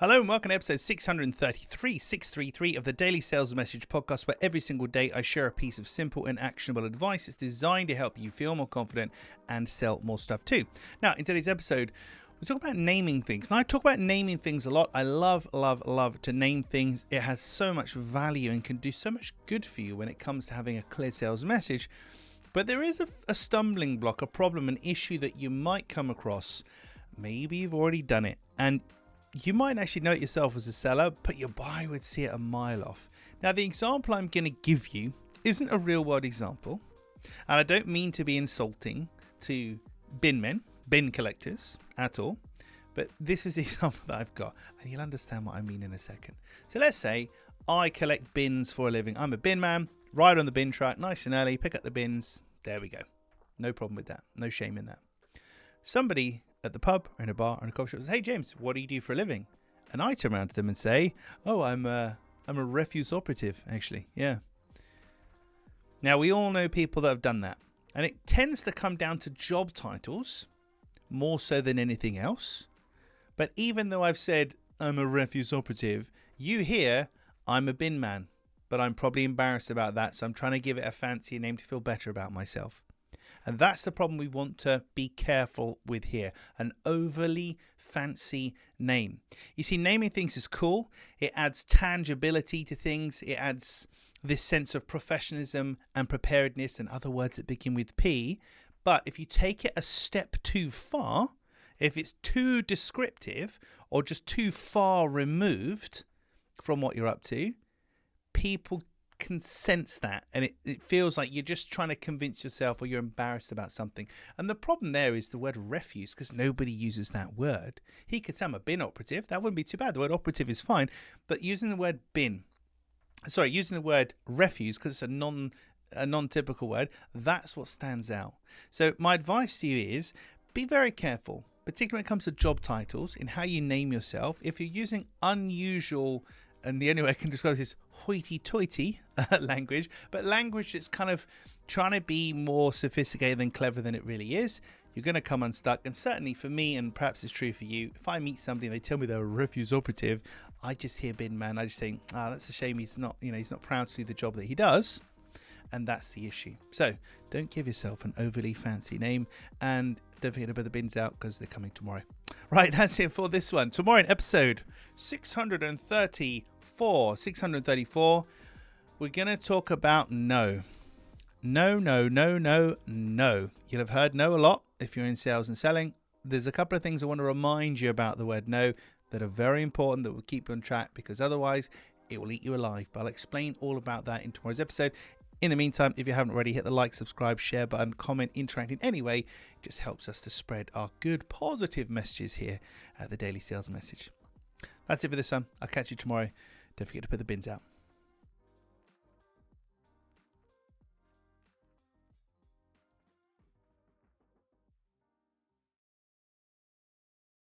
Hello and welcome to episode 633 of the Daily Sales Message podcast, where every single day I share a piece of simple and actionable advice. It's designed to help you feel more confident and sell more stuff too. Now, in today's episode, we talk about naming things. And I talk about naming things a lot. I love to name things. It has so much value and can do so much good for you when it comes to having a clear sales message. But there is a stumbling block, a problem, an issue that you might come across. Maybe you've already done it, and you might actually know it yourself as a seller, but your buyer would see it a mile off. Now, the example I'm going to give you isn't a real world example, and I don't mean to be insulting to bin collectors at all, but this is the example that I've got, and you'll understand what I mean in a second. So let's say I collect bins for a living. I'm a bin man, ride on the bin truck nice and early, pick up the bins. There we go. No problem with that. No shame in that. Somebody at the pub or in a bar or in a coffee shop says, "Hey James, what do you do for a living?" And I turn around to them and say, "Oh, I'm a refuse operative, actually." Yeah. Now, we all know people that have done that, and it tends to come down to job titles more so than anything else. But even though I've said I'm a refuse operative, you hear I'm a bin man, but I'm probably embarrassed about that, so I'm trying to give it a fancier name to feel better about myself. And that's the problem we want to be careful with here. An overly fancy name. You see, naming things is cool. It adds tangibility to things. It adds this sense of professionalism and preparedness and other words that begin with P. But if you take it a step too far, if it's too descriptive or just too far removed from what you're up to, people can sense that, and it feels like you're just trying to convince yourself or you're embarrassed about something. And the problem there is the word refuse, because nobody uses that word. He could say I'm a bin operative. That wouldn't be too bad. The word operative is fine, but using the word refuse, because it's a non-typical word, that's what stands out. So my advice to you is be very careful, particularly when it comes to job titles, in how you name yourself. If you're using unusual, and the only way I can describe this is hoity-toity language, but language that's kind of trying to be more sophisticated and clever than it really is, you're going to come unstuck. And certainly for me, and perhaps it's true for you, if I meet somebody and they tell me they're a refuse operative, I just hear bin man. I just think, that's a shame he's not proud to do the job that he does. And that's the issue. So don't give yourself an overly fancy name, and don't forget to put the bins out because they're coming tomorrow. Right, that's it for this one. Tomorrow in episode 634, we're going to talk about no. No. You'll have heard no a lot if you're in sales and selling. There's a couple of things I want to remind you about the word no that are very important, that will keep you on track, because otherwise it will eat you alive. But I'll explain all about that in tomorrow's episode. In the meantime, if you haven't already, hit the like, subscribe, share button, comment, interact in any way. It just helps us to spread our good, positive messages here at the Daily Sales Message. That's it for this one. I'll catch you tomorrow. Don't forget to put the bins out.